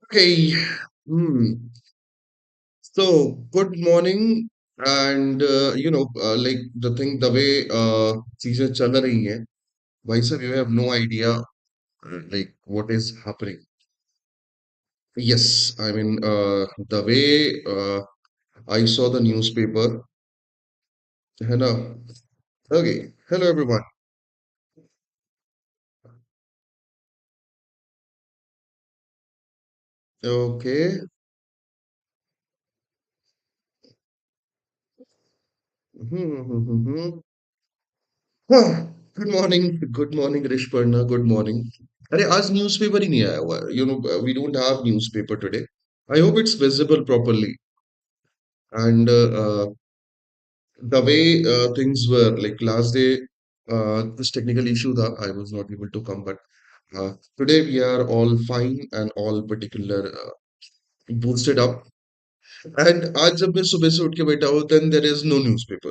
Okay. Hmm. So, good morning. And like the way चीजें चल रही हैं, भाई साहब, you have no idea like what is happening. Yes, I mean the way I saw the newspaper, है ना? Okay. Hello everyone. Okay. Hmm. Good morning. Good morning, Rishparna. Good morning. अरे आज न्यूज़पेपर ही नहीं आया हुआ है. We don't have newspaper today. I hope it's visible properly. And the way things were, like last day, this technical issue that I was not able to come, but today we are all fine and all particular boosted up. And आज जब मैं सुबह से उठ के बैठा हूँ, then there is no newspaper.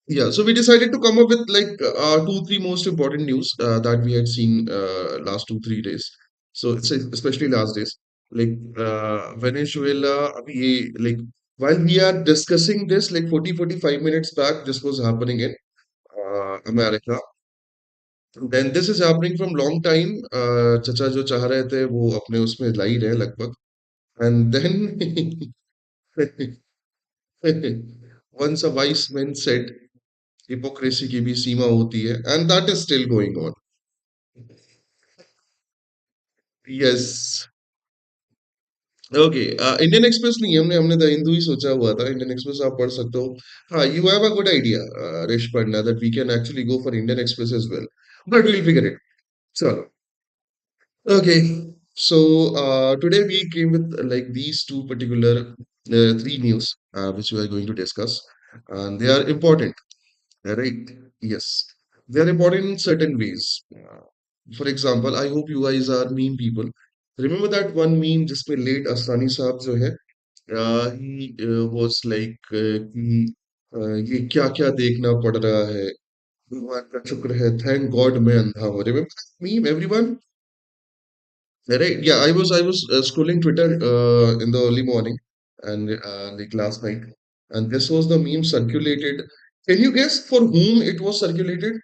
Yeah, so we decided to come up with like two, three most important news that we had seen last 2, 3 days. So especially last days, like Venezuela, while we are discussing this, like 40, 45 minutes back, this was happening in America. Then this is happening from long time. चचा जो चाह रहे थे वो अपने उसमें ला ही रहे लगभग. And then once a wise man said, hypocrisy की भी सीमा होती है and that is still going on. Yes. Okay. Indian express नहीं है, हमने हमने द हिंदू ही सोचा हुआ था. इंडियन एक्सप्रेस आप पढ़ सकते हो. हाँ, you have a good idea रेश पढ़ना that we can actually go for Indian Express as well, but we'll figure it. चलो. Okay, so today we came with like these two particular three news which we are going to discuss, and they are important. Right. Yes. They are important in certain ways. For example, I hope you guys are meme people. Remember that one meme जिसमें late Asrani साहब जो है, he was like कि ये क्या क्या देखना पड़ रहा है, भगवान का शुक्र है, thank God मैं अंधा हूँ. Remember that meme, everyone? Right? Yeah, I was scrolling Twitter in the early morning and like last night, and this was the meme circulated. Can you guess for whom it was circulated?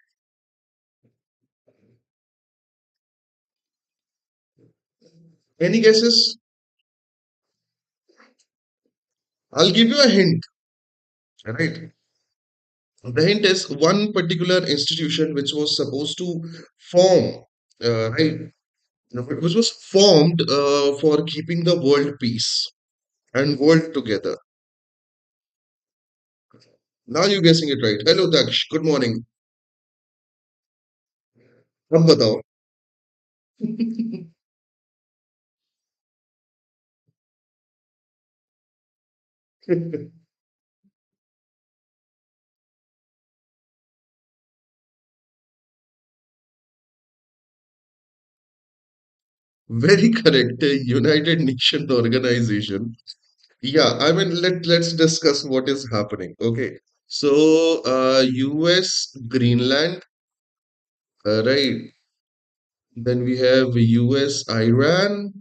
Any guesses? I'll give you a hint. Right. The hint is one particular institution which was supposed to form, right? Which was formed for keeping the world peace and world together. Now you're guessing it right. Hello, Daksh. Good morning. अब बताओ. Very correct. United Nation Organization. Yeah, I mean let's discuss what is happening. Okay. So US, Greenland, right? Then we have US, Iran.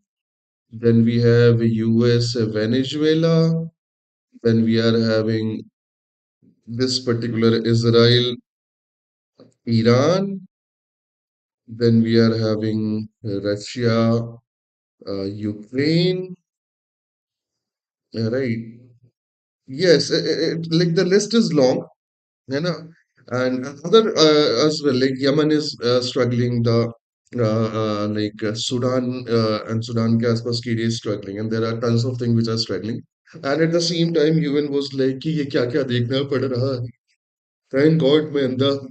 Then we have US, Venezuela. Then we are having this particular Israel, Iran. Then we are having Russia, Ukraine. Right. Yes, like the list is long, you know, and other as well, like Yemen is struggling, the Sudan and Sudan के आसपास की area is struggling, and there are tons of things which are struggling. And at the same time, UN was like कि ये क्या क्या देखना पड़ रहा है. Thank God मैं अंधा हूँ.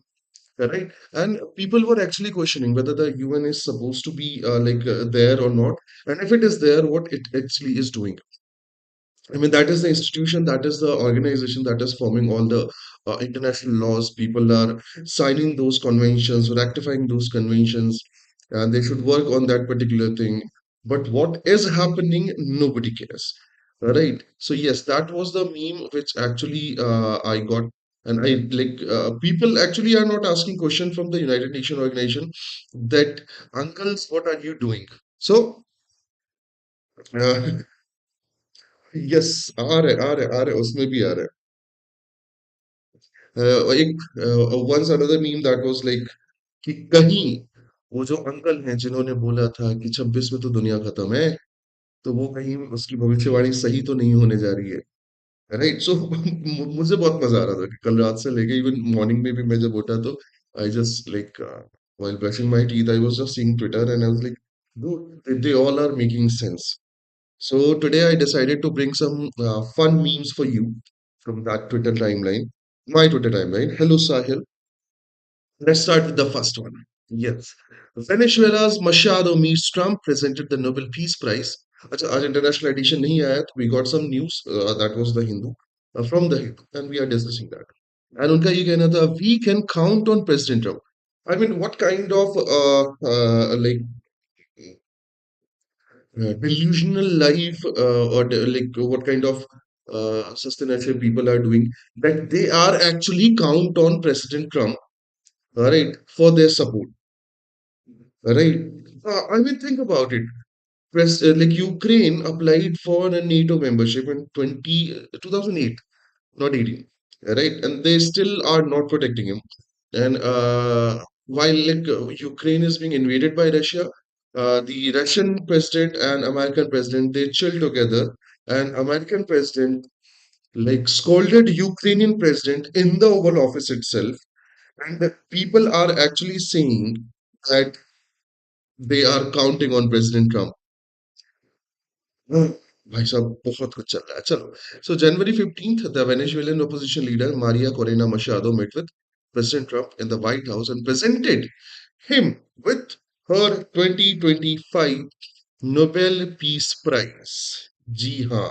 Right? And people were actually questioning whether the UN is supposed to be there or not, and if it is there, what it actually is doing. I mean, that is the institution, that is the organization that is forming all the international laws. People are signing those conventions, ratifying those conventions, and they should work on that particular thing. But what is happening, nobody cares. Right? So, yes, that was the meme which actually I got. And I like people actually are not asking question from the United Nations organization that, uncles, what are you doing? So yes, आ रहे उसमें भी आ रहा है। एक once another meme that was like कि कहीं वो जो अंकल हैं जिन्होंने बोला था कि 26 में तो दुनिया खत्म है, तो वो कहीं उसकी भविष्यवाणी सही तो नहीं होने जा रही है। राइट, सो मुझे बहुत मजा आ रहा था कि कल रात से लेके इवन मॉर्निंग में भी मैं जब उठा तो I just like while brushing my teeth I was just seeing Twitter and I was like, dude, they all are making sense. So today I decided to bring some fun memes for you from that Twitter timeline, my Twitter timeline. Hello Sahil. Let's start with the first one. Yes. Venezuela's Machado meets Trump presented the Nobel Peace Prize. अच्छा, आज international edition नहीं आया तो we got some news that was the Hindu from the Hindu and we are discussing that. And उनका ये कहना था we can count on President Trump. I mean, what kind of like delusional life or like what kind of sustainable people are doing that they are actually count on President Trump, right, for their support. Right. I mean, think about it. Like Ukraine applied for a NATO membership in 2008, not 18, right? And they still are not protecting him. And while like Ukraine is being invaded by Russia, the Russian president and American president they chill together. And American president like scolded Ukrainian president in the Oval Office itself. And the people are actually saying that they are counting on President Trump. भाई साहब बहुत कुछ चल रहा है चलो so January 15th the Venezuelan opposition leader Maria Corina Machado met with President Trump in the White House and presented him with her 2025 Nobel Peace Prize. जी हाँ,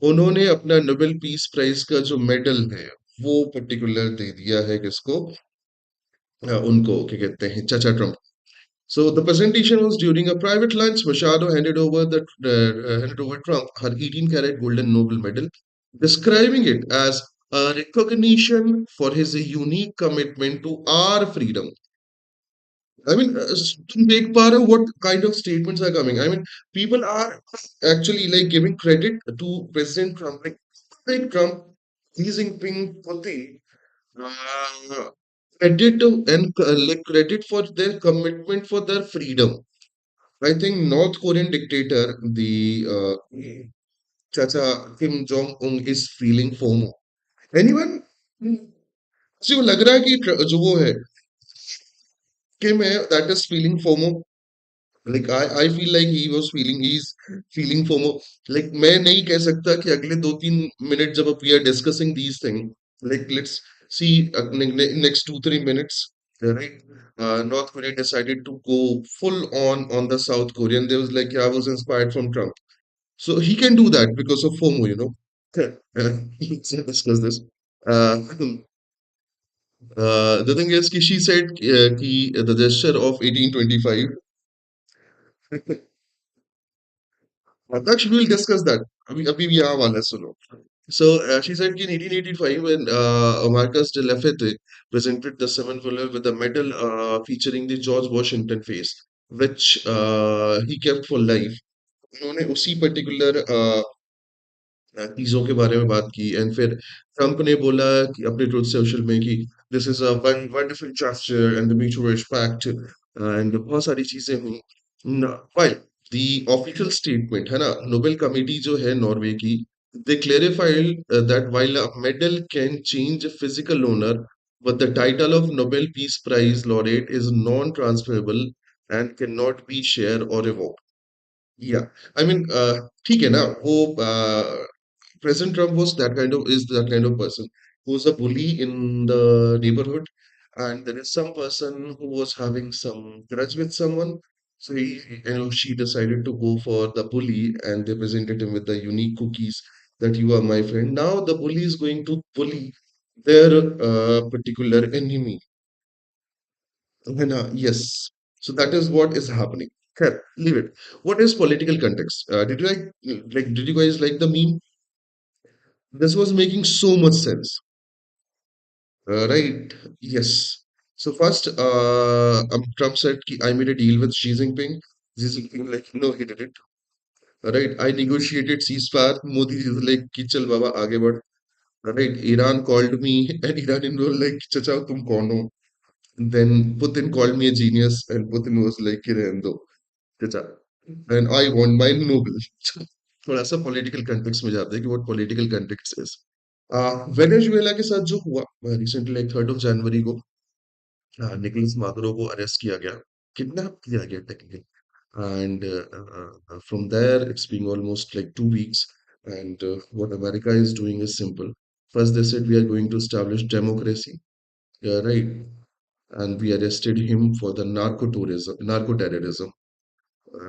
उन्होंने अपना नोबेल पीस प्राइज का जो मेडल है वो पर्टिकुलर दे दिया है किसको, उनको क्या कहते हैं चाचा Trump. So the presentation was during a private lunch. Machado handed over Trump her 18-carat golden Nobel medal, describing it as a recognition for his unique commitment to our freedom. I mean, तुम देख पा रहे हो what kind of statements are coming. I mean, people are actually like giving credit to President Trump, like Trump, Xi Jinping, Putin, uh, credit for their commitment for their freedom. I think North Korean dictator, the Chacha Kim Jong Un, is feeling FOMO. Anyone? किसी को लग रहा है कि जो वो है किम है that is feeling FOMO. Like I feel like he's feeling FOMO. Like मैं नहीं कह सकता कि अगले 2-3 मिनट जब we are discussing these things, like let's see next 2-3 minutes, right? North Korea decided to go full on the South Korean. There was like, yeah, I was inspired from Trump. So he can do that because of FOMO, you know. Let's not discuss this. Uh, the thing is, she said the gesture of 1825. Actually, we'll discuss that. अभी भी यहाँ वाला है, सुनो. So she said in 1885, when Marcus de Lafayette presented the seven fuller with a medal featuring the George Washington face, which he kept for life. उन्होंने उसी particular चीजों के बारे में बात की एंड फिर ट्रम्प ने बोला कि अपने ट्रुथ सोशल में कि this is a wonderful gesture and the mutual respect and बहुत सारी चीजें हुई. व्हाइल द ऑफिशियल स्टेटमेंट है ना, नोबेल कमेटी जो है नॉर्वे की, they clarified that while a medal can change a physical owner, but the title of Nobel Peace Prize laureate is non-transferable and cannot be shared or revoked. Yeah, I mean, ठीक है ना वो President Trump was that kind of is that kind of person who's a bully in the neighborhood, and there is some person who was having some grudge with someone. So she decided to go for the bully, and they presented him with the unique cookies that you are my friend. Now the bully is going to bully their particular enemy. And, yes, so that is what is happening. Okay, leave it. What is political context? Did you like? Did you guys like the meme? This was making so much sense. Right. Yes. So first, Trump said, I made a deal with Xi Jinping. Xi Jinping, like, no, he didn't. right? I negotiated ceasefire. Modi is like, कि चल बाबा आगे बढ़. Right? Iran called me, and Iranian were like, chacha, tum kaun ho? Then Putin called me a genius, and Putin was like, कि रहने दो, chacha. And I want my Nobel. थोड़ा सा political context में जाते हैं कि what political context is. Venezuela के साथ जो हुआ recently, like 3rd of January को, निकोलस मादुरो को अरेस्ट किया गया, किडनैप किया गया technically. And from there, it's been almost like 2 weeks. And what America is doing is simple. First, they said we are going to establish democracy, yeah, right? And we arrested him for the narco terrorism,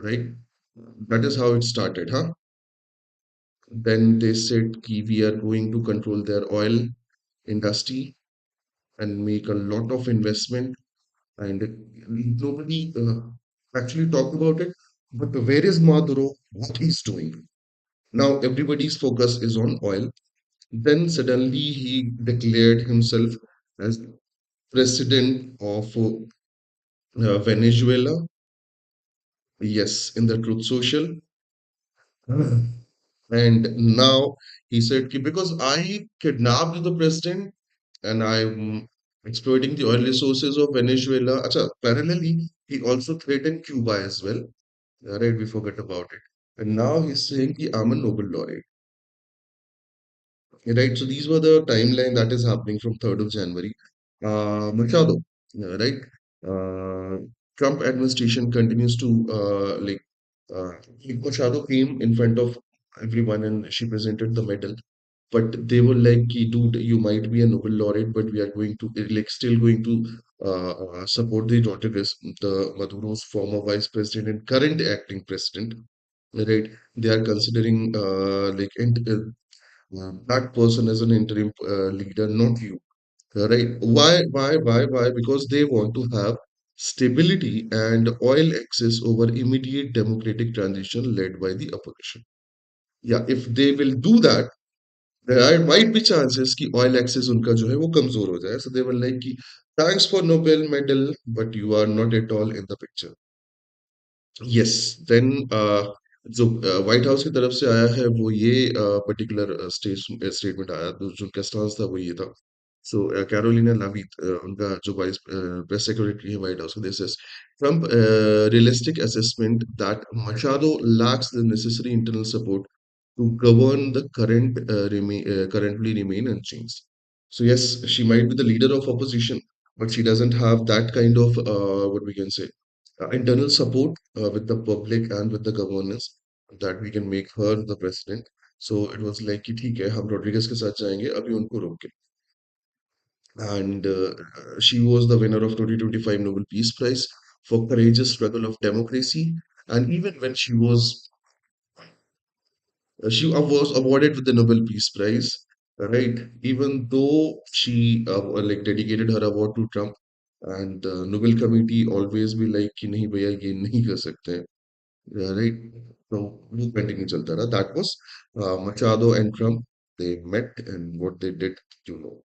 right? That is how it started, huh? Then they said ki we are going to control their oil industry and make a lot of investment. And nobody actually talked about it. But where is Maduro? What he's doing? Now everybody's focus is on oil. Then suddenly he declared himself as president of Venezuela. Yes, in the Truth Social. And now he said, "Ki because I kidnapped the president and I'm exploiting the oil resources of Venezuela." Acha, parallelly, he also threatened Cuba as well. Right, we forget about it. And now he's saying, ki, I'm a Nobel laureate. Right, so these were the timeline that is happening from 3rd of January. Machado, right? Uh, Trump administration continues to uh, Machado came in front of everyone and she presented the medal. But they were like, "Ki, dude, you might be a Nobel laureate, but we are going to like still going to support the Rodriguez, the Maduro's former vice president and current acting president, right? They are considering that person as an interim leader, not you, right? Why? Because they want to have stability and oil access over immediate democratic transition led by the opposition. Yeah, if they will do that, there might be chances कि oil access उनका जो है वो कमजोर हो जाए. So they were like कि thanks for Nobel medal, but you are not at all in the picture. Yes then जो व्हाइट हाउस की तरफ से आया है वो ये पर्टिकुलर स्टेटमेंट आया, तो जो उनका स्टांस था वो ये था. सो कैरोलिना लावित, उनका जो वाइस प्रेस सेक्रेटरी है white house, this is Trump realistic assessment that Machado lacks the necessary internal support to govern the currently remain unchanged. So yes, she might be the leader of opposition, but she doesn't have that kind of what we can say internal support with the public and with the governance that we can make her the president. So it was like कि ठीक है हम Rodrigues के साथ जाएंगे अभी उनको रोक के. And she was the winner of 2025 Nobel Peace Prize for courageous struggle of democracy. And even when she was awarded with the Nobel Peace Prize, right? Even though she like dedicated her award to Trump, and the Nobel Committee always be like कि नहीं भैया ये नहीं कर सकते हैं, right? So वो continue चलता रहा. That was Machado and Trump. They met and what they did, you know.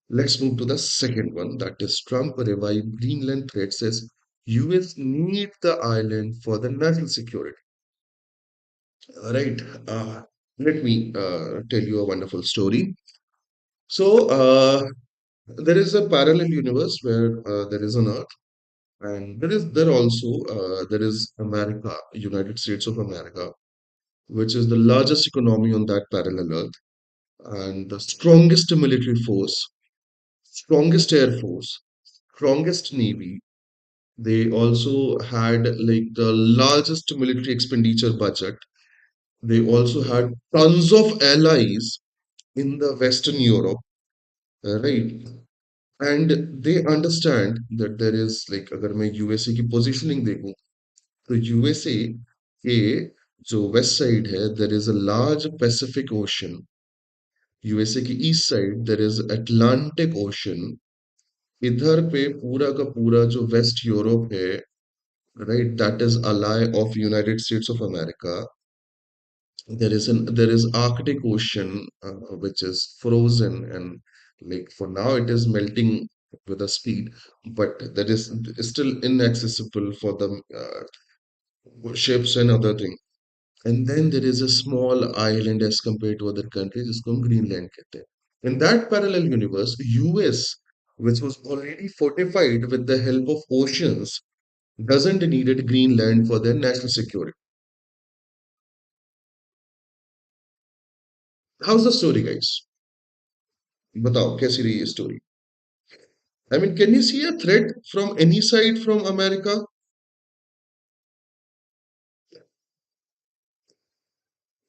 Let's move to the second one. That is Trump revived Greenland threat, says US need the island for the national security. Right. Let me tell you a wonderful story. So, there is a parallel universe where there is an Earth, and there is America, United States of America, which is the largest economy on that parallel Earth, and the strongest military force, strongest air force, strongest navy. They also had like the largest military expenditure budget. They also had tons of allies in the Western Europe, right? And they understand that there is like अगर मैं USA की positioning देखूं तो USA के जो west side है there is a large Pacific Ocean. USA की east side there is Atlantic Ocean. इधर पे पूरा का पूरा जो वेस्ट यूरोप है, right, that is ally of United States of America. There is Arctic Ocean, which is frozen, and like for now it is melting with a speed, but that is still inaccessible for the ships and other thing. And then there is a small island as compared to other countries, जिसको हम Greenland कहते हैं. In that parallel universe, US, which was already fortified with the help of oceans, doesn't needed Greenland for their national security. How's the story, guys? बताओ कैसी रही है story? I mean, can you see a threat from any side from America?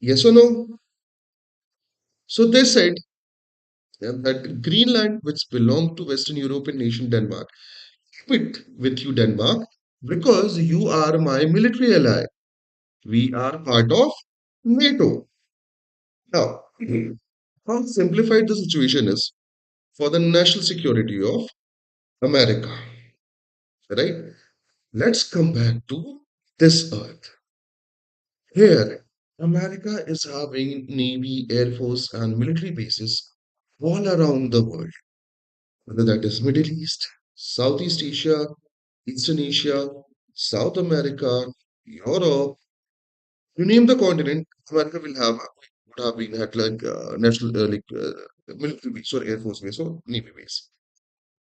Yes or no? So they said that Greenland, which belonged to Western European nation Denmark, quit with you, Denmark, because you are my military ally. We are part of NATO. Now, how simplified the situation is for the national security of America, right? Let's come back to this earth. Here, America is having Navy, Air Force, and military bases all around the world, whether that is Middle East, Southeast Asia, Eastern Asia, South America, Europe, you name the continent, America will have would have been at like national military base or Air Force base or Navy base.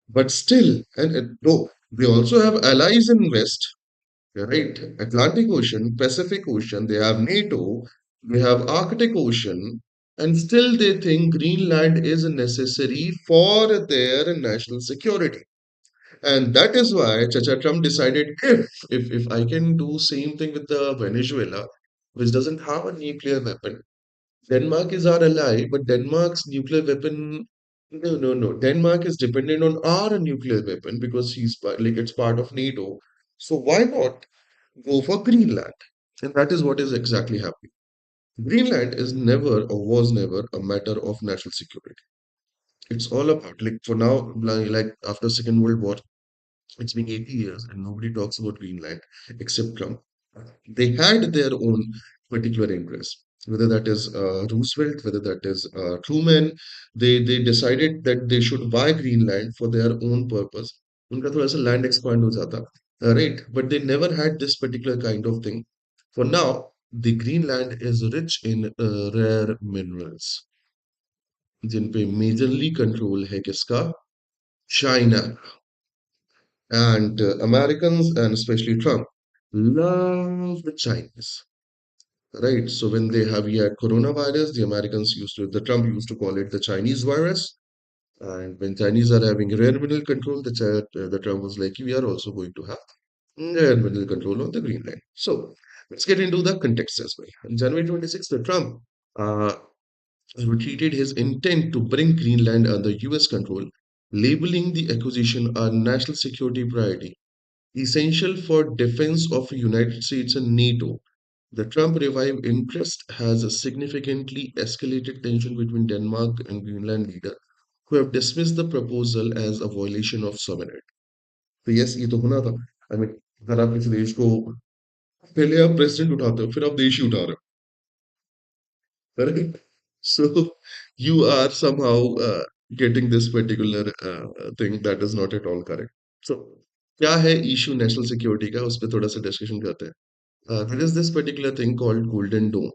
But still, and no, they also have allies in West. Right? Atlantic Ocean, Pacific Ocean, they have NATO, they have Arctic Ocean, and still they think Greenland is necessary for their national security. And that is why Chacha Trump decided if I can do same thing with the Venezuela, which doesn't have a nuclear weapon. Denmark is our ally, but Denmark's nuclear weapon, no. Denmark is dependent on our nuclear weapon because like it's part of NATO. So why not go for Greenland? And that is what is exactly happening. Greenland is never or was never a matter of national security. It's all about like for now, like after Second World War, it's been 80 years and nobody talks about Greenland except Trump. They had their own particular interests, whether that is Roosevelt, whether that is Truman. They decided that they should buy Greenland for their own purpose. उनका थोड़ा सा land expand हो जाता, right? But they never had this particular kind of thing. For now, the Greenland is rich in rare minerals, जिन पे majorly control है किसका? China. And Americans and especially Trump love the Chinese. Right. So when we had coronavirus, the Americans the Trump used to call it the Chinese virus. And when Chinese are having rare mineral control, the Trump was like, we are also going to have rare mineral control on the Greenland. So let's get into the context as well. On January 26th, the Trump uh, retreated his intent to bring Greenland under US control, labeling the acquisition a national security priority essential for defense of the United States and NATO. The Trump revived interest has significantly escalated tension between Denmark and Greenland leaders, who have dismissed the proposal as a violation of sovereignty. तो yes ये तो होना था. I mean, अगर आप किसी देश को पहले आप प्रेसिडेंट उठाते हो फिर आप देश ही उठा रहे हो, correct? So you are somehow getting this particular thing that is not at all correct. So क्या है इशू नेशनल सिक्योरिटी का उस पर थोड़ा सा डिस्कशन करते हैं. There is this particular thing called Golden Dome.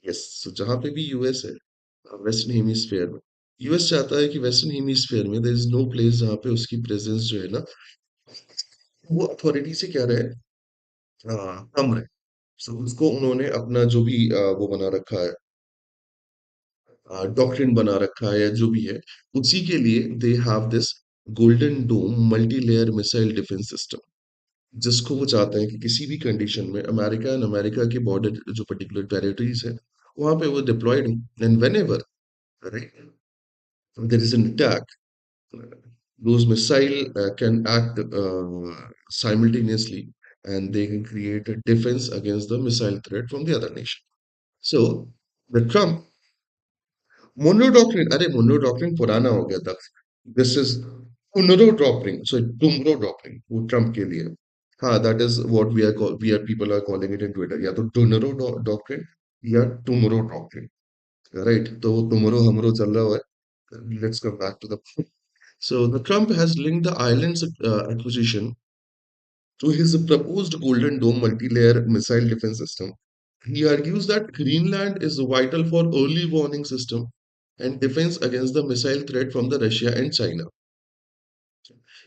Yes, so जहाँ पे भी यूएस है वेस्टर्न हेमिस्फेयर में, यूएस चाहता है कि वेस्टर्न हेमिस्फेयर में देयर इज नो प्लेस जहाँ पे उसकी प्रेजेंस जो है ना वो अथॉरिटी से क्या रहे, कम रहे. सो उसको उन्होंने अपना जो भी वो बना रखा है, डॉक्ट्रिन बना रखा है या जो भी है, उसी के लिए they have this golden dome multi layer missile defence system, जिसको वो चाहते हैं कि किसी भी कंडीशन में अमेरिका एंड अमेरिका के बॉर्डर जो पर्टिकुलर टेरिटरीज है वहां पे वो deployed and whenever there is an attack, those missile can act simultaneously and they can create a defense against the missile threat from the other nation. So the Trump Monroe Doctrine, अरे Monroe Doctrine पुराना हो गया था. This is Monroe Doctrine, so Tomorrow Doctrine, वो Trump के लिए. हाँ, that is what we are people are calling it in Twitter. या तो Tomorrow Doctrine या Tomorrow Doctrine, right? तो Tomorrow हमरो चल रहा है. Let's come back to the So the Trump has linked the island's acquisition to his proposed Golden Dome multi-layer missile defense system, He argues that Greenland is vital for early warning system and defense against the missile threat from the Russia and China.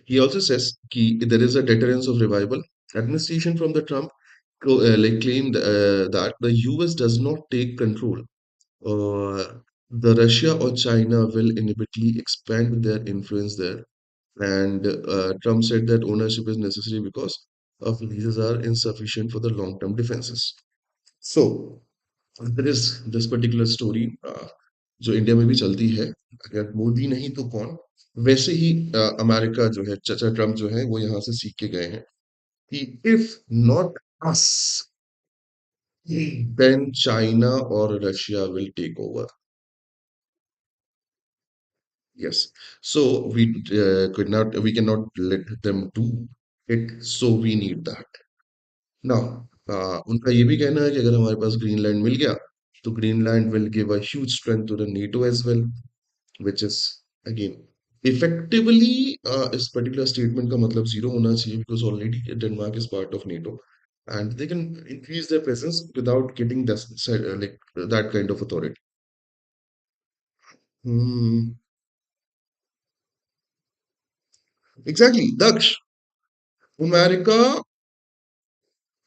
He also says there is a deterrence of revival. Administration from the Trump claimed that the US does not take control. The Russia or China will inevitably expand their influence there. And Trump said that ownership is necessary because of leases are insufficient for the long-term defenses. So there is this particular story जो India में भी चलती है अगर मोदी नहीं तो कौन वैसे ही अमेरिका जो है चाचा ट्रम्प जो है वो यहाँ से सीख के गए हैं कि if not us then China or Russia will take over. Yes. So we cannot let them do it. So we need that. Now, उनका ये भी कहना है कि अगर हमारे पास ग्रीनलैंड मिल गया, तो Greenland will give a huge strength to the NATO as well, which is again effectively इस particular statement का मतलब zero होना चाहिए because already Denmark is part of NATO and they can increase their presence without getting like that kind of authority. Hmm. Exactly, Daksh. America,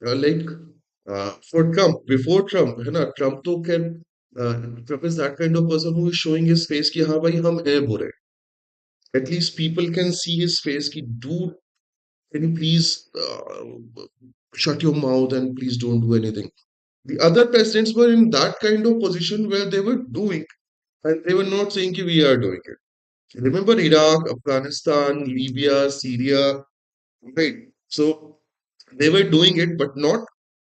like for Trump, before Trump, है ना, Trump तो can Trump is that kind of person who is showing his face कि हाँ भाई हम हैं बुरे. At least people can see his face कि dude, can you please shut your mouth and please don't do anything. The other presidents were in that kind of position where they were doing and they were not saying कि we are doing it. Remember Iraq, Afghanistan, Libya, Syria, right? So they were doing it, but not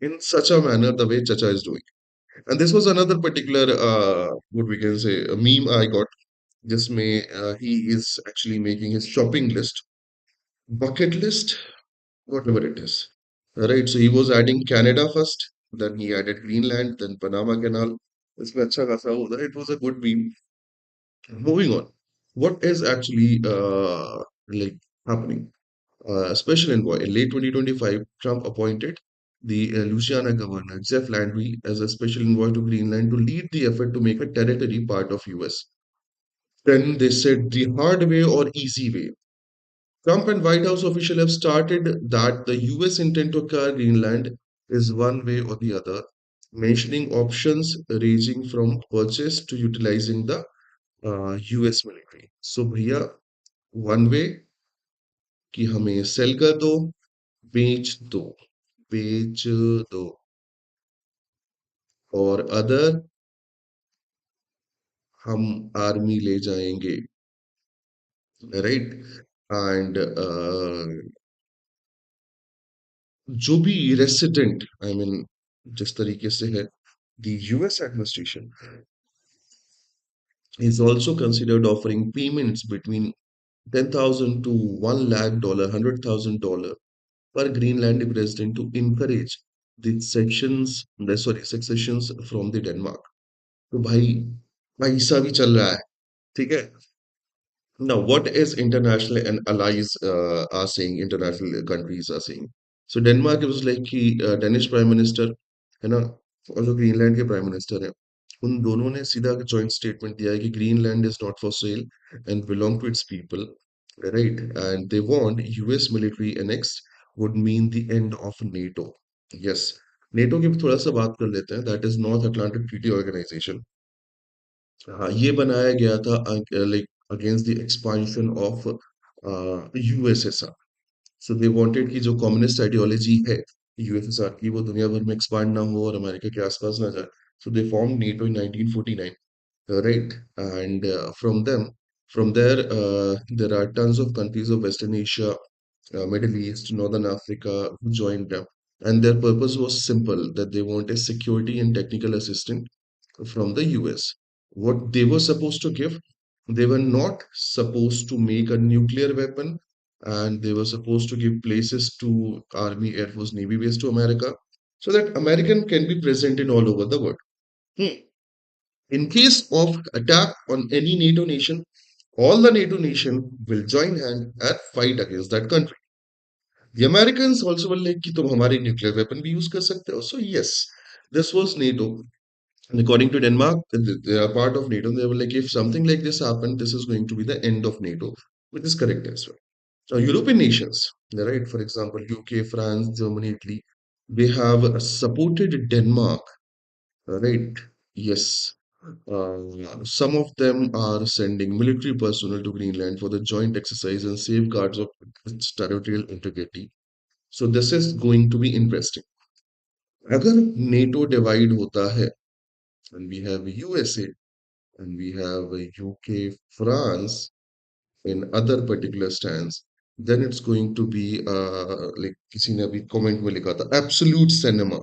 in such a manner the way Chacha is doing. And this was another particular, what we can say, a meme I got. Just may he is actually making his shopping list, bucket list, whatever it is. Right. So he was adding Canada first, then he added Greenland, then Panama Canal. इसमें अच्छा खासा होता है. It was a good meme. Moving on. What is actually like happening? Special envoy. In late 2025, Trump appointed the Louisiana governor, Jeff Landry, as a special envoy to Greenland to lead the effort to make a territory part of US. Then they said the hard way or easy way. Trump and White House officials have started that the US intent to acquire Greenland is one way or the other, mentioning options ranging from purchase to utilizing the US military. So भैया one way कि हमें cell कर दो बेच दो बेच दो और अदर हम आर्मी ले जाएंगे राइट एंड जो भी रेसिडेंट आई मीन जिस तरीके से है the US administration is also considered offering payments between 10,000 to 1 lakh dollar $100,000 per Greenlandic resident to encourage the successions from the Denmark. तो भाई पैसा भी चल रहा है ठीक है. Now, what is international and allies are saying, international countries are saying? So Denmark it was like कि Danish Prime Minister है ना और जो ग्रीनलैंड के प्राइम मिनिस्टर हैं उन दोनों ने सीधा जॉइंट स्टेटमेंट दिया है कि Greenland is not for sale and belong to its people right and they want US military annex would mean the end of NATO. Yes, NATO की भी थोड़ा सा बात कर लेते हैं. That is North Atlantic Treaty Organization. हाँ, ये बनाया गया था like against the expansion of USSR. So they wanted कि जो कम्युनिस्ट आइडियोलॉजी है यूएसएसआर की वो दुनिया भर में एक्सपांड ना हो और अमेरिका के आसपास ना जाए. So they form NATO in 1949, right? And from there, there are tons of countries of Western Asia, Middle East, Northern Africa who joined them. And their purpose was simple that they wanted security and technical assistance from the US. What they were supposed to give, they were not supposed to make a nuclear weapon, and they were supposed to give places to Army, Air Force, Navy base to America, so that American can be present in all over the world. Hmm. In case of attack on any NATO nation, all the NATO nation will join hand and fight against that country. The Americans also were like कि तुम हमारी nuclear weapon भी use कर सकते हो. So yes, This was NATO. And according to Denmark, they are part of NATO. They were like, if something like this happened, this is going to be the end of NATO, which is correct as well. European nations, right? For example, UK, France, Germany, Italy, they have supported Denmark, right? Yes. Some of them are sending military personnel to Greenland for the joint exercise and safeguards of its territorial integrity. So this is going to be interesting. अगर NATO divide होता है, and we have USA and we have UK, France in other particular stands, then it's going to be like किसी ने अभी comment में लिखा था absolute cinema.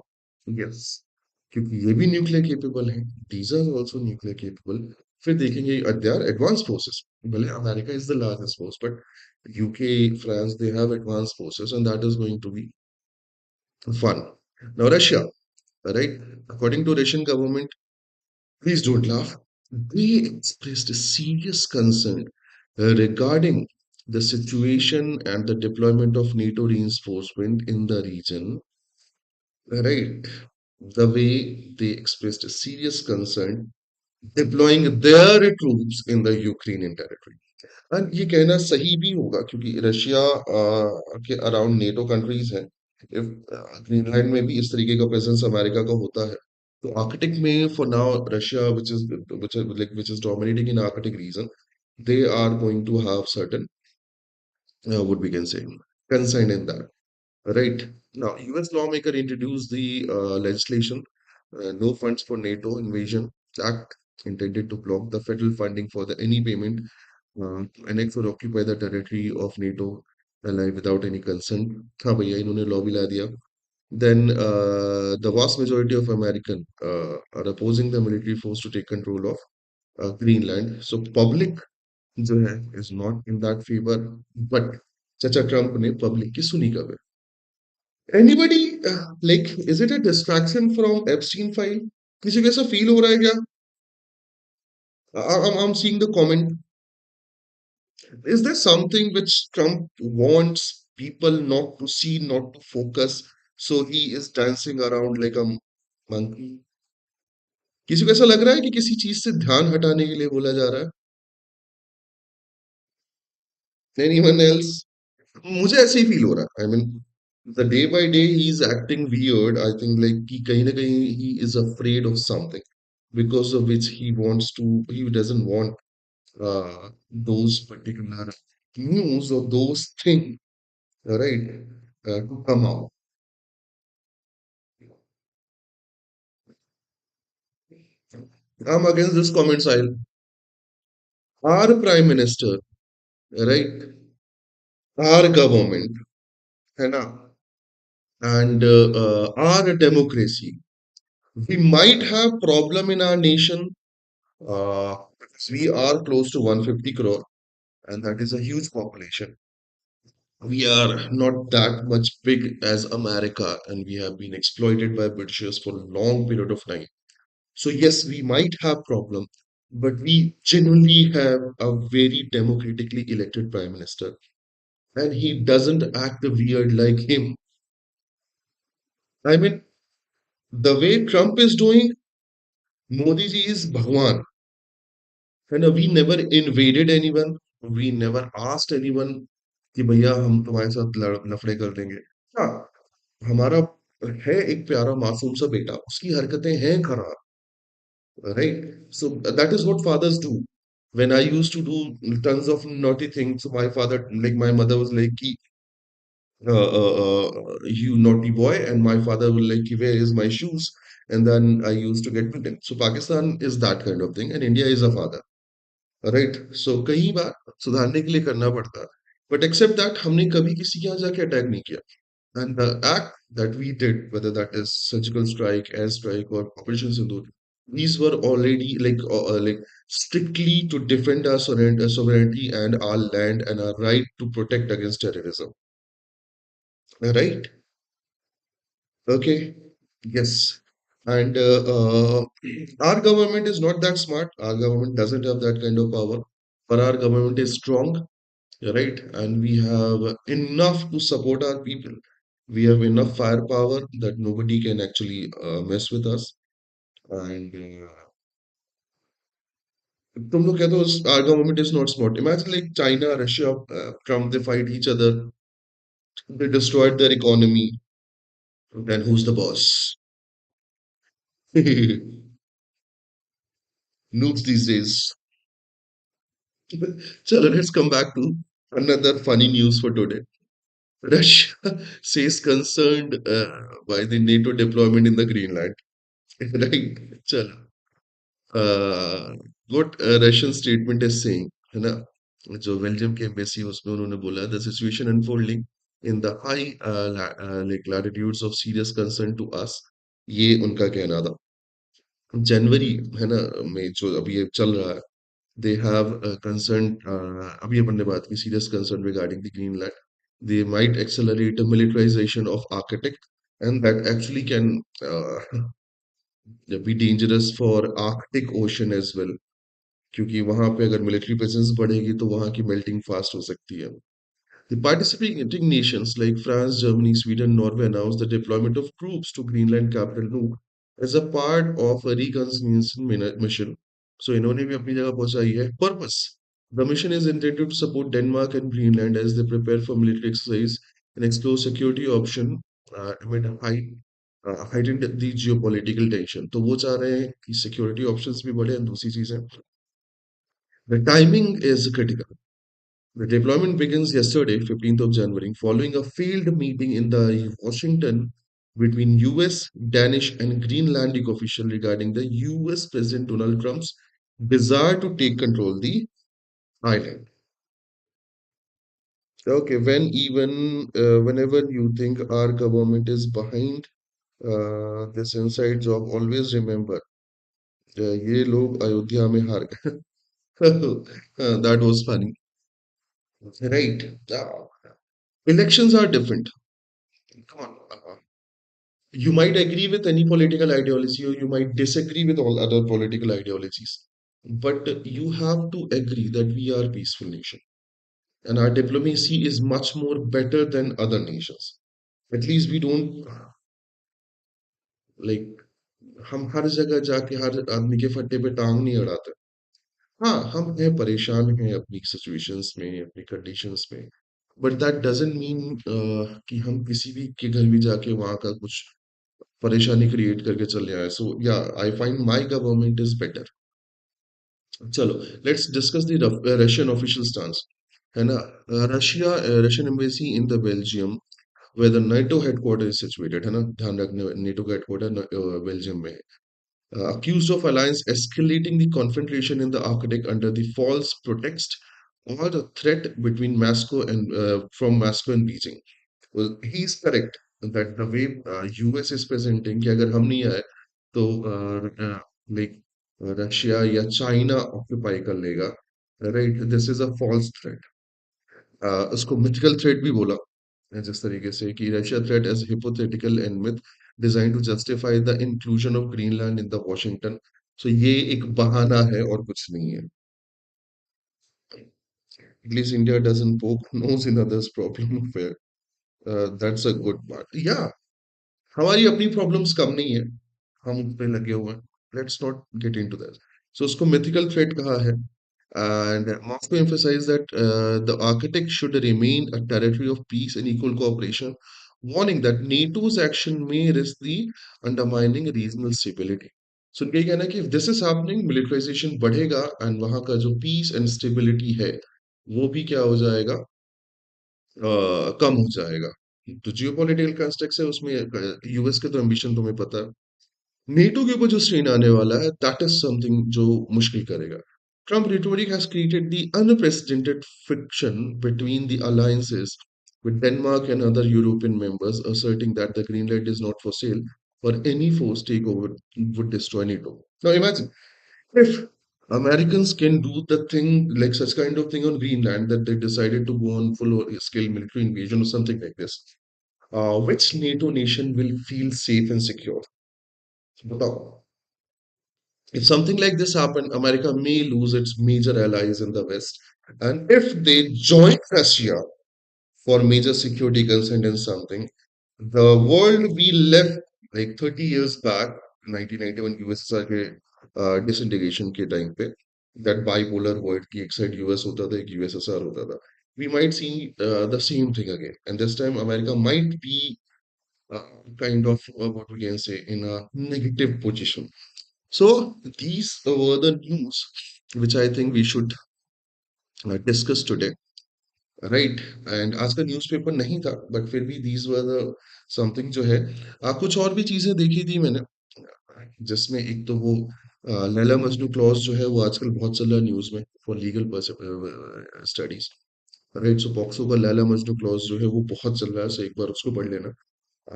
Yes, क्योंकि ये भी न्यूक्लियर केपेबल है, these are also nuclear capable. फिर देखेंगे they are advanced forces. भले America is the largest force, but UK, France, they have advanced forces, and that is going to be fun. Now Russia, right? According to Russian government, please don't laugh. They expressed a serious concern regarding the situation and the deployment of NATO reinforcement in the region. Right. The way they expressed a serious concern deploying their troops in the Ukrainian territory. And ये कहना सही भी होगा क्योंकि Russia के around NATO countries हैं if Greenland में भी इस तरीके का प्रेजेंस अमेरिका का होता है तो आर्कटिक में for now Russia which is dominating in Arctic region they are going to have certain what we can say concern in that. Right. Now, US lawmaker introduced the legislation, No Funds for NATO Invasion Act, intended to block the federal funding for the any payment to annex or occupy the territory of NATO ally without any consent. हाँ भैया इन्होंने law भी ला दिया. Then the vast majority of American are opposing the military force to take control of Greenland. So public जो है is not in that favor, but चाचा Trump ने public की सुनी कब. Anybody, like, is it a distraction from Epstein file? किसी को ऐसा feel हो रहा है क्या? I'm seeing the comment. Is there something which Trump wants people not to see, not to focus? So he is dancing around like a monkey. किसी को ऐसा लग रहा है कि किसी चीज से ध्यान हटाने के लिए बोला जा रहा है? Anyone else? मुझे ऐसे ही फील हो रहा है. I mean, the day by day he's acting weird. I think like कि कहीं ना कहीं he is afraid of something because of which he doesn't want those particular news or those things, right, to come out. I'm against this comment, Sahil. Our prime minister, right, our government, है ना, and our democracy, we might have problem in our nation because we are close to 150 crore, and that is a huge population. We are not that much big as America, and we have been exploited by Britishers for a long period of time. So yes, we might have problem, but we genuinely have a very democratically elected prime minister, and he doesn't act weird like him. I mean, the way Trump is doing, Modi ji is Bhagwan. And we never invaded anyone. We never asked anyone कि भैया हम तुम्हारे साथ लफड़े कर देंगे. हाँ, हमारा है एक प्यारा मासूम सा बेटा, उसकी हरकतें हैं खराब, right? So that is what fathers do. When I used to do tons of naughty things, my father, like my mother was like, "Ki, you naughty boy," and my father will like, "Ki, where is my shoes?" And then I used to get beaten. So Pakistan is that kind of thing, and India is a father. Right so कई बार सुधारने के लिए करना पड़ता है but except that हमने कभी किसी के यहाँ जाके अटैक नहीं किया and the act that we did whether that is surgical strike air strike और operation Sindoor these were already like strictly to defend our sovereignty and our land and our right to protect against terrorism, right? Okay, yes. And our government is not that smart. Our government doesn't have that kind of power, but our government is strong, right? And we have enough to support our people. We have enough firepower that nobody can actually mess with us. And तुम लोग कहते हो our government is not smart. Imagine like China, Russia, Trump, they fight each other. They destroyed their economy. Then who's the boss? Noobs these days. So let's come back to another funny news for today. Russia says concerned by the NATO deployment in the Greenland. Right? चलो. Uh, what Russian statement is saying, है ना? जो Belgium की embassy है उसमें उन्होंने बोला the situation unfolding in the high like latitudes of serious concern to us. ये उनका कहना था. जनवरी है ना में जो अभी ये चल रहा है they have a concern अभी अपन ने बात की serious concern regarding the Greenland. They might accelerate the militarization of Arctic and that actually can be dangerous for Arctic Ocean as well. क्योंकि वहां पे अगर मिलिट्री प्रेजेंस बढ़ेगी तो वहां की मेल्टिंग फास्ट हो सकती है. The participating nations like France, Germany, Sweden, Norway announced the deployment of troops to Greenland capital Nuuk as a part of a reconnaissance mission. So इन्होंने भी अपनी जगह पहुंचाई है. Purpose: the mission is intended to support Denmark and Greenland as they prepare for military exercise and explore security option amid heightened the geopolitical tension. तो वो चाह रहे हैं कि security options भी बढ़े. दूसरी चीज है the timing is critical. The deployment begins yesterday, 15th of January, following a failed meeting in the Washington between US, Danish, and Greenlandic officials regarding the US President Donald Trump's desire to take control of the island. Okay, whenever you think our government is behind this inside job, always remember ये लोग अयोध्या में हार गए. That was funny, right? Elections are different. Come on. You might agree with any political ideology or you might disagree with all other political ideologies. But you have to agree that we are a peaceful nation. And our diplomacy is much more better than other nations. At least we don't like हम हर जगह जाके हर आदमी के फट्टे पे टांग नहीं अड़ाते. हाँ हम हैं परेशान हैं अपनी सिचुएशंस में अपनी कंडीशंस में बट दैट डजंट मीन कि हम किसी भी के घर भी जाके वहाँ का कुछ परेशानी क्रिएट करके चले आए. So yeah I find my government is better. चलो let's discuss the Russian official stance. है ना? Russian embassy in the Belgium where the NATO headquarters is situated. है ना? ध्यान रखने NATO का headquarter बेल्जियम में है. Accused of alliance escalating the confrontation in the Arctic under the false pretext or the threat between Moscow and from Moscow and Beijing. Well, he's correct that the way US is presenting कि अगर हम नहीं आए तो like Russia या China occupy कर लेगा. Right? This is a false threat. उसको मिथिकल थ्रेट भी बोला जिस तरीके से कि Russia threat as hypothetical and myth designed to justify the inclusion of Greenland in the Washington. So ये एक बहाना है और कुछ नहीं है. At least India doesn't poke nose in others problem affair. That's a good part. या हमारी अपनी प्रॉब्लम्स कम नहीं है. हम उन पे लगे हुए हैं. Let's not get into that. So उसको मिथिकल थ्रेट कहा है. And Moscow emphasized that the Arctic should remain a territory of peace and equal cooperation, warning that NATO's action may risk the undermining regional stability. So उनका ये कहना है कि if this is happening, militarization बढ़ेगा and वहाँ का जो peace and stability है वो भी क्या हो जाएगा? कम हो जाएगा. तो जियोपॉलिटिकल कॉन्टेक्स्ट है उसमें यूएस के तो एम्बिशन तुम्हें पता है. नेटो के ऊपर जो स्ट्रेन आने वाला है दैट इज समथिंग जो मुश्किल करेगा. Trump rhetoric has created the unprecedented friction between the alliances with Denmark and other European members, asserting that the Greenland is not for sale or any forced takeover would destroy NATO. Now imagine if Americans can do the thing like such kind of thing on Greenland that they decided to go on full scale military invasion or something like this. Which NATO nation will feel safe and secure? बताओ. If something like this happens, America may lose its major allies in the West. And if they join Russia for major security concern in something, The world we left like 30 years back, 1991 USSR के disintegration के time पे, that bipolar world की एक side US होता था, एक USSR होता था. We might see the same thing again, and this time America might be kind of what we can say in a negative position. So these were the news which I think we should discuss today. Right and आज का newspaper नहीं था but फिर भी these were the something जो है कुछ और भी चीजें देखी थी मैंने जिसमें एक तो वो लैला मजनू क्लॉज जो है वो आजकल बहुत चल रहा है न्यूज में for legal studies right so POCSO का लैला मजनू क्लॉज जो है वो बहुत चल रहा है सो एक बार उसको पढ़ लेना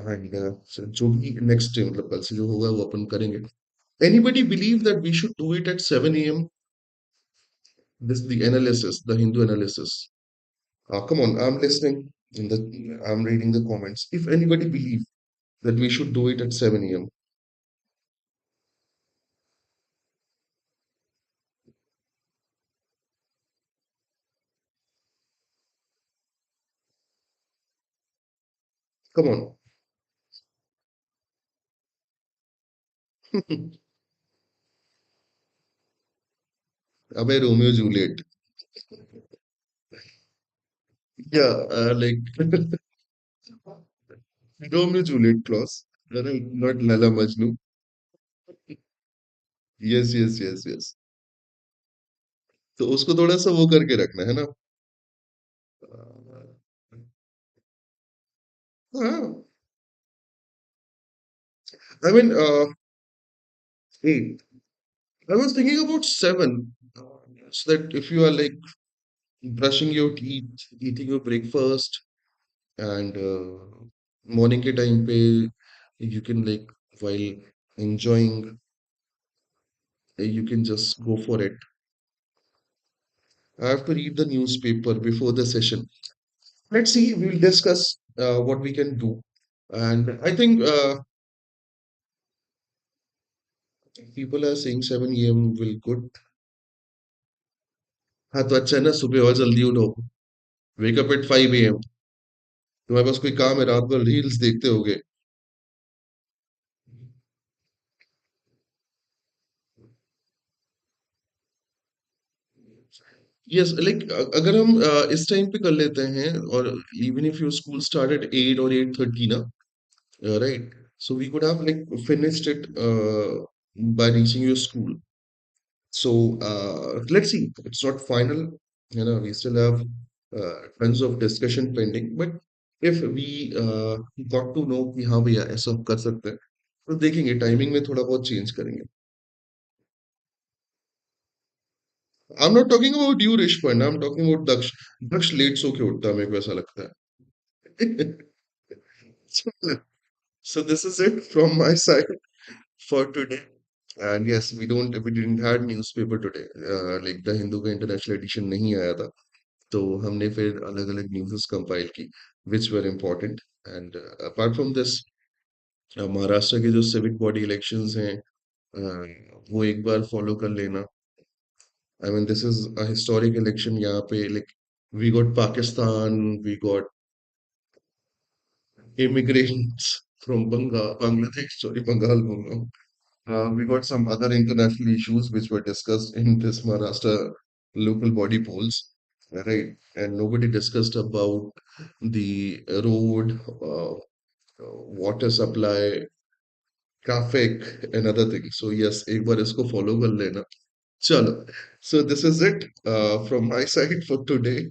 एंड जो भी नेक्स्ट मतलब कल से जो होगा वो अपन करेंगे anybody believe that we should do it at 7 a.m. This the analysis the Hindu analysis. Come on, I'm listening. I'm reading the comments. If anybody believe that we should do it at 7 a.m., come on. Abe Romeo Juliet. Yeah, like Romeo Juliet clause. Right, not Lala Majnu. Yes, yes, yes, yes. तो उसको थोड़ा सा वो करके रखना है ना. हाँ. I mean, 8. I was thinking about 7. So that if you are like brushing your teeth, eating your breakfast, and morning के time पे you can like while enjoying you can just go for it. I have to read the newspaper before the session. Let's see, we'll discuss what we can do. And I think people are saying 7 a.m. will good. हाँ तो अच्छा है ना सुबह और जल्दी उठो. Wake up at 5 a.m. तुम्हारे पास कोई काम है रात भर रील्स देखते होगे. यस लाइक अगर हम इस टाइम पे कर लेते हैं और even if your school start at 8 और 8:30 ना. Right. So we could have like finished it by reaching your school. So let's see. It's not final. You know, we still have tons of discussion pending. But if we got to know कि हाँ भैया ऐसा हम कर सकते हैं तो देखेंगे टाइमिंग में थोड़ा बहुत चेंज करेंगे. I'm not talking about you, Rishpan. I'm talking about Daksh. Daksh late सो के उठता है मेरे को ऐसा लगता है. So this is it from my side for today. And yes, we didn't had newspaper today. Like the Hindu का इंटरनेशनल एडिशन नहीं आया था तो हमने फिर अलग अलग न्यूज़ेस कंपाइल की which were important. And apart from this, Maharashtra के जो सिविक बॉडी इलेक्शंस हैं वो एक बार फॉलो कर लेना. I mean this is a historic election यहाँ पे like we got Pakistan, we got immigrants from Bangladesh, sorry, Bengal, बोल रहा हूँ. We got some other international issues which were discussed in this Maharashtra local body polls, right? And nobody discussed about the road, water supply, traffic, and other things. So yes, एक बार इसको follow कर लेना. चलो. So this is it from my side for today.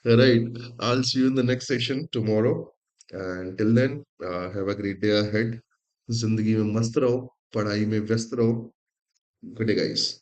Right. I'll see you in the next session tomorrow. And till then, have a great day ahead. जिंदगी में मस्त रहो, पढ़ाई में व्यस्त रहो. Good day, guys.